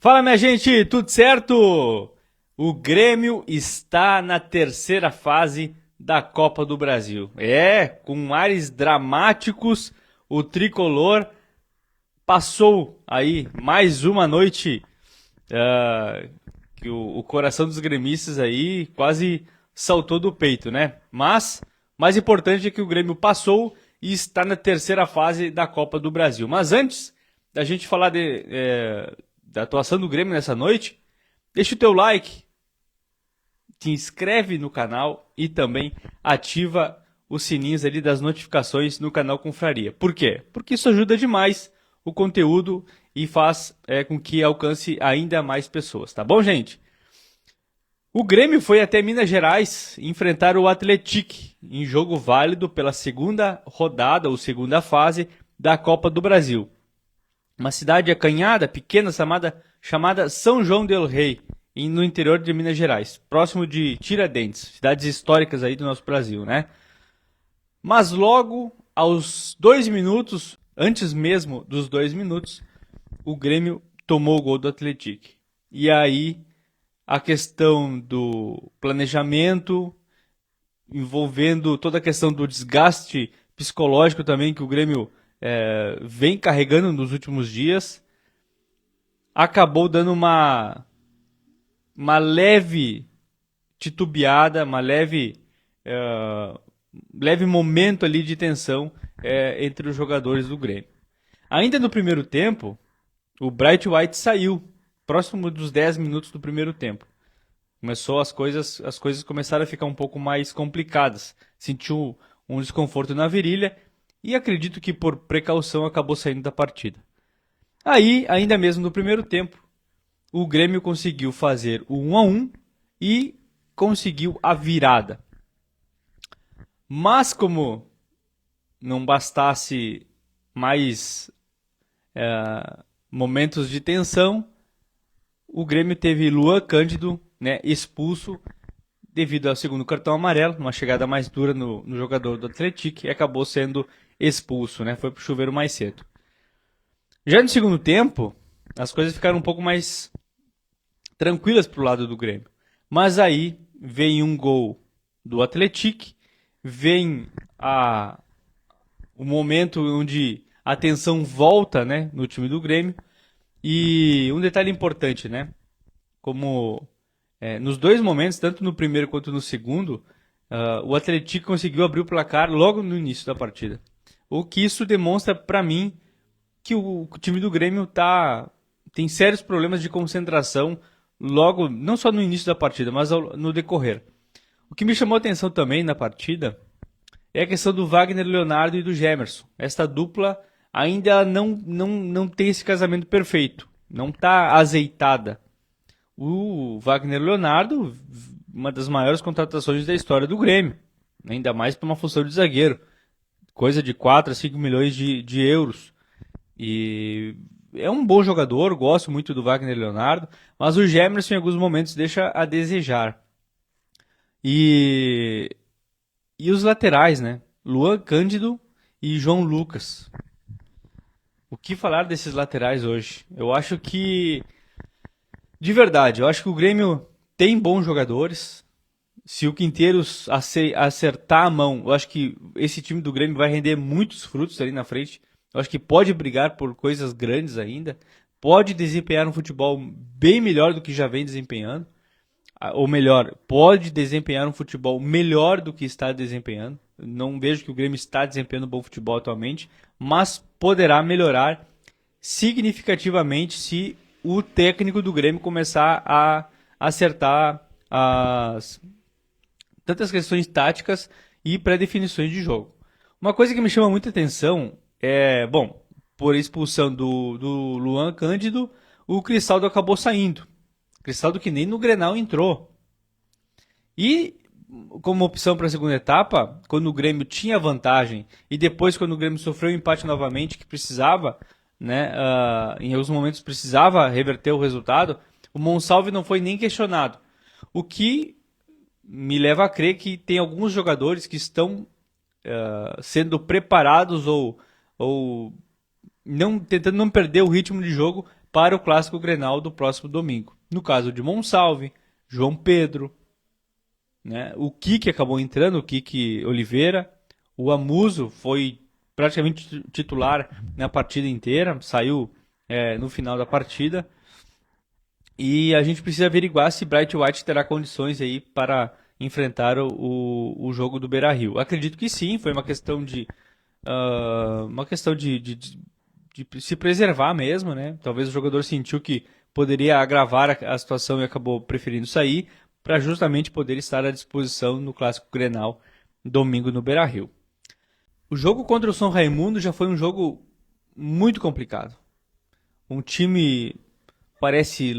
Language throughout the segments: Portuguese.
Fala, minha gente, tudo certo? O Grêmio está na terceira fase da Copa do Brasil. Com ares dramáticos, o tricolor passou aí mais uma noite que o coração dos gremistas aí quase saltou do peito, né? Mas mais importante é que o Grêmio passou e está na terceira fase da Copa do Brasil. Mas antes da gente falar da atuação do Grêmio nessa noite, deixa o teu like, te inscreve no canal e também ativa os sininhos ali das notificações no canal Confraria. Por quê? Porque isso ajuda demais o conteúdo e faz com que alcance ainda mais pessoas, tá bom, gente? O Grêmio foi até Minas Gerais enfrentar o Atlético em jogo válido pela segunda rodada ou segunda fase da Copa do Brasil. Uma cidade acanhada, pequena, chamada São João del Rei, no interior de Minas Gerais, próximo de Tiradentes, cidades históricas aí do nosso Brasil, né? Mas logo aos 2 minutos, antes mesmo dos 2 minutos, o Grêmio tomou o gol do Atlético. E aí a questão do planejamento, envolvendo toda a questão do desgaste psicológico também que o Grêmio vem carregando nos últimos dias, acabou dando uma leve titubeada, uma leve momento ali de tensão entre os jogadores do Grêmio. Ainda no primeiro tempo, o Bright White saiu, próximo dos 10 minutos do primeiro tempo. As coisas começaram a ficar um pouco mais complicadas. Sentiu um desconforto na virilha e acredito que por precaução acabou saindo da partida. Aí, ainda mesmo no primeiro tempo, o Grêmio conseguiu fazer o 1-1 e conseguiu a virada. Mas como não bastasse mais momentos de tensão, o Grêmio teve Luan Cândido, né, expulso devido ao segundo cartão amarelo, uma chegada mais dura no jogador do Atlético, e acabou sendo expulso, né, foi pro chuveiro mais cedo. Já no segundo tempo, as coisas ficaram um pouco mais tranquilas pro lado do Grêmio. Mas aí vem um gol do Atlético, vem o momento onde a tensão volta, né, no time do Grêmio. E um detalhe importante, né? Como nos dois momentos, tanto no primeiro quanto no segundo, o Atlético conseguiu abrir o placar logo no início da partida. O que isso demonstra para mim que o time do Grêmio tem sérios problemas de concentração logo, não só no início da partida, mas no decorrer. O que me chamou a atenção também na partida é a questão do Wagner Leonardo e do Gemerson. Esta dupla ainda não tem esse casamento perfeito, não está azeitada. O Wagner Leonardo, uma das maiores contratações da história do Grêmio, ainda mais para uma função de zagueiro, coisa de 4 a 5 milhões de euros. E é um bom jogador, gosto muito do Wagner Leonardo, mas o Gemerson em alguns momentos deixa a desejar. E os laterais, né? Luan Cândido e João Lucas. O que falar desses laterais hoje? Eu acho que, de verdade, eu acho que o Grêmio tem bons jogadores. Se o Quinteiros acertar a mão, eu acho que esse time do Grêmio vai render muitos frutos ali na frente. Eu acho que pode brigar por coisas grandes ainda. Pode desempenhar um futebol bem melhor do que já vem desempenhando. Ou melhor, pode desempenhar um futebol melhor do que está desempenhando. Não vejo que o Grêmio está desempenhando bom futebol atualmente, mas poderá melhorar significativamente se o técnico do Grêmio começar a acertar tantas questões táticas e pré-definições de jogo. Uma coisa que me chama muita atenção por expulsão do Luan Cândido, o Cristaldo acabou saindo. Cristaldo que nem no Grenal entrou. E como opção para a segunda etapa, quando o Grêmio tinha vantagem e depois quando o Grêmio sofreu um empate novamente que precisava, né, em alguns momentos precisava reverter o resultado, o Monsalve não foi nem questionado. O que me leva a crer que tem alguns jogadores que estão sendo preparados ou tentando não perder o ritmo de jogo para o Clássico Grenal do próximo domingo. No caso de Monsalve, João Pedro, né? O Kiki acabou entrando, o Kiki Oliveira. O Amuso foi praticamente titular na partida inteira, saiu no final da partida. E a gente precisa averiguar se Bright White terá condições aí para enfrentar o jogo do Beira-Rio. Acredito que sim, foi uma questão de se preservar mesmo, né? Talvez o jogador sentiu que poderia agravar a situação e acabou preferindo sair para justamente poder estar à disposição no Clássico Grenal domingo no Beira-Rio. O jogo contra o São Raimundo já foi um jogo muito complicado. Um time parece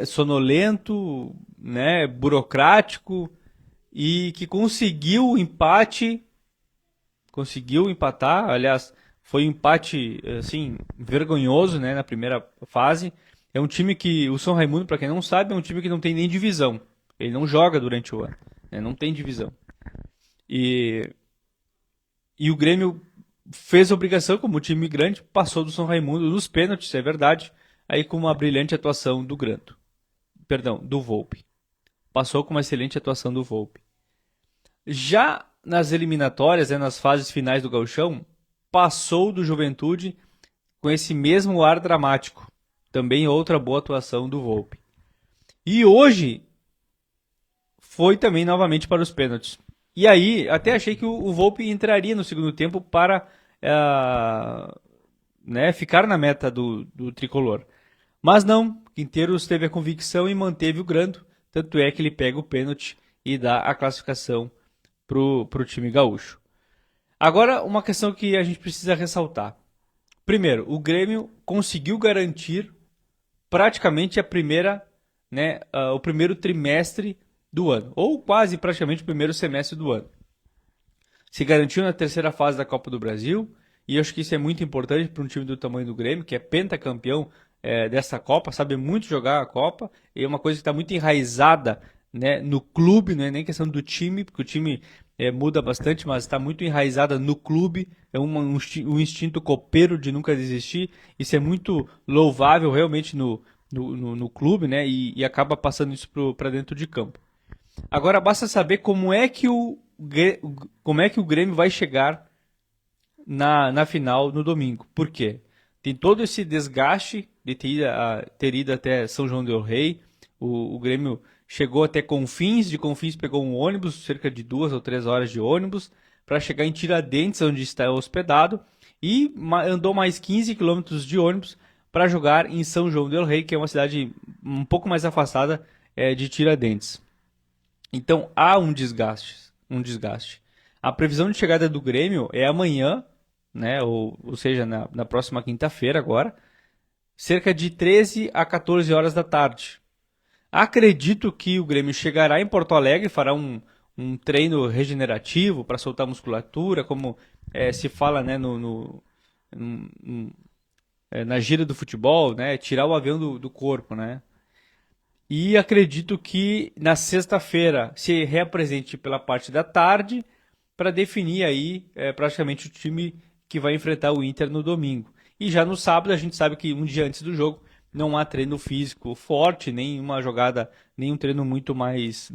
sonolento, né, burocrático e que conseguiu empatar, aliás, foi um empate assim vergonhoso, né, na primeira fase. É um time que o São Raimundo, para quem não sabe, é um time que não tem nem divisão. Ele não joga durante o ano, né, não tem divisão. E o Grêmio fez a obrigação, como time grande, passou do São Raimundo nos pênaltis, é verdade, aí com uma brilhante atuação do Volpi. Passou com uma excelente atuação do Volpi. Já nas eliminatórias, nas fases finais do Gauchão, passou do Juventude com esse mesmo ar dramático. Também outra boa atuação do Volpi. E hoje foi também novamente para os pênaltis. E aí, até achei que o Volpi entraria no segundo tempo para ficar na meta do tricolor. Mas não, Quinteiros teve a convicção e manteve o Grando, tanto é que ele pega o pênalti e dá a classificação para o time gaúcho. Agora, uma questão que a gente precisa ressaltar. Primeiro, o Grêmio conseguiu garantir praticamente o primeiro trimestre do ano, ou quase praticamente o primeiro semestre do ano. Se garantiu na terceira fase da Copa do Brasil, e eu acho que isso é muito importante para um time do tamanho do Grêmio, que é pentacampeão dessa Copa, sabe muito jogar a Copa, e é uma coisa que está muito enraizada, né, no clube, não é nem questão do time, porque o time muda bastante, mas está muito enraizada no clube, é um instinto copeiro de nunca desistir, isso é muito louvável realmente no clube, né, e acaba passando isso para dentro de campo. Agora basta saber como é que o Grêmio vai chegar na final no domingo. Por quê? Tem todo esse desgaste de ter ido até São João del Rei. O Grêmio chegou até Confins, de Confins pegou um ônibus, cerca de 2 ou 3 horas de ônibus, para chegar em Tiradentes, onde está hospedado, e andou mais 15 quilômetros de ônibus para jogar em São João del Rei, que é uma cidade um pouco mais afastada de Tiradentes. Então há um desgaste. A previsão de chegada do Grêmio é amanhã, né, ou seja, na próxima quinta-feira agora, cerca de 13 a 14 horas da tarde. Acredito que o Grêmio chegará em Porto Alegre, fará um treino regenerativo para soltar musculatura, como se fala, né, na gira do futebol, né, tirar o avião do corpo, né? E acredito que na sexta-feira se reapresente pela parte da tarde para definir aí praticamente o time que vai enfrentar o Inter no domingo. E já no sábado a gente sabe que um dia antes do jogo não há treino físico forte, nem uma jogada, nem um treino muito mais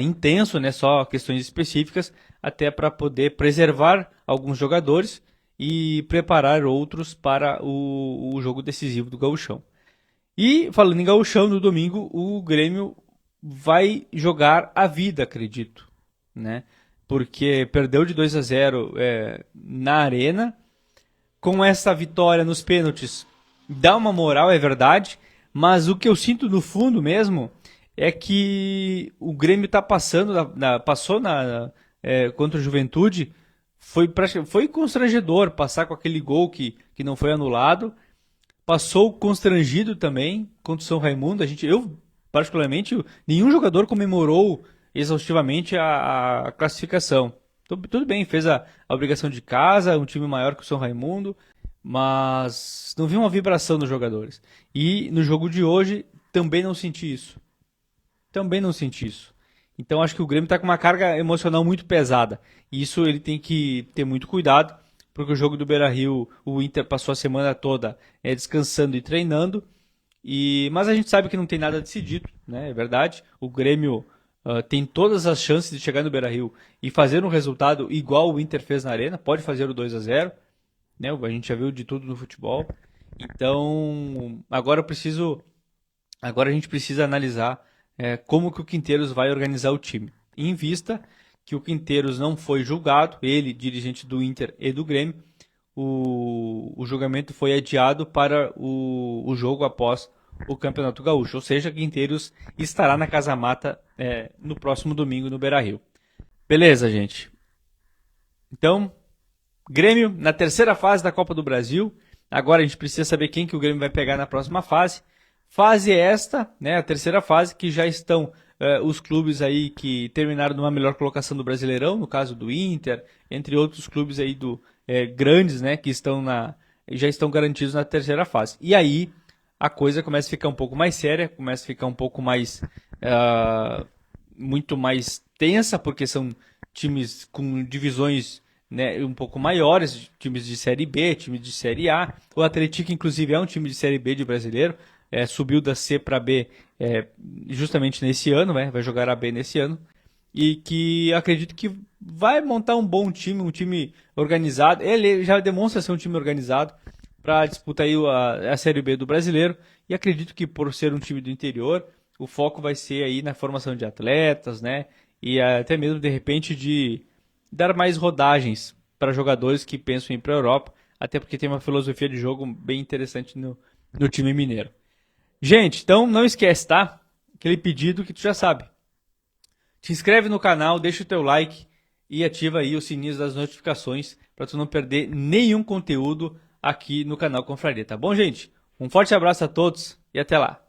intenso, né? Só questões específicas, até para poder preservar alguns jogadores e preparar outros para o jogo decisivo do Gauchão. E falando em Gauchão, no domingo o Grêmio vai jogar a vida, acredito, né? Porque perdeu de 2-0 na Arena. Com essa vitória nos pênaltis, dá uma moral, é verdade, mas o que eu sinto no fundo mesmo é que o Grêmio está passando, passou contra o Juventude, foi constrangedor passar com aquele gol que não foi anulado. Passou constrangido também contra o São Raimundo. Eu, particularmente, nenhum jogador comemorou exaustivamente a classificação. Tudo bem, fez a obrigação de casa, um time maior que o São Raimundo, mas não vi uma vibração dos jogadores. E no jogo de hoje também não senti isso. Então acho que o Grêmio está com uma carga emocional muito pesada. E isso ele tem que ter muito cuidado, porque o jogo do Beira-Rio, o Inter passou a semana toda descansando e treinando. Mas a gente sabe que não tem nada decidido, né? É verdade. O Grêmio tem todas as chances de chegar no Beira-Rio e fazer um resultado igual o Inter fez na Arena. Pode fazer o 2-0, né? A gente já viu de tudo no futebol. Então, agora a gente precisa analisar como que o Quinteiros vai organizar o time. Em vista que o Quinteiros não foi julgado, ele, dirigente do Inter e do Grêmio, o julgamento foi adiado para o jogo após o Campeonato Gaúcho. Ou seja, Quinteiros estará na Casa Mata no próximo domingo no Beira-Rio. Beleza, gente? Então, Grêmio na terceira fase da Copa do Brasil. Agora a gente precisa saber quem que o Grêmio vai pegar na próxima fase. Fase esta, né, a terceira fase, que já estão os clubes aí que terminaram numa melhor colocação do Brasileirão, no caso do Inter, entre outros clubes aí grandes, né, que já estão garantidos na terceira fase. E aí a coisa começa a ficar um pouco mais séria, começa a ficar um pouco mais muito mais tensa, porque são times com divisões, né, um pouco maiores, times de Série B, times de Série A. O Atlético, inclusive, é um time de Série B de brasileiro, subiu da C para B justamente nesse ano, né, vai jogar a B nesse ano, e que acredito que vai montar um bom time, um time organizado. Ele já demonstra ser um time organizado para disputar aí a Série B do brasileiro, e acredito que por ser um time do interior, o foco vai ser aí na formação de atletas, né, e até mesmo de repente de dar mais rodagens para jogadores que pensam em ir para a Europa, até porque tem uma filosofia de jogo bem interessante no time mineiro. Gente, então não esquece, tá? Aquele pedido que tu já sabe. Te inscreve no canal, deixa o teu like e ativa aí o sininho das notificações para tu não perder nenhum conteúdo aqui no canal Confraria, tá bom, gente? Um forte abraço a todos e até lá.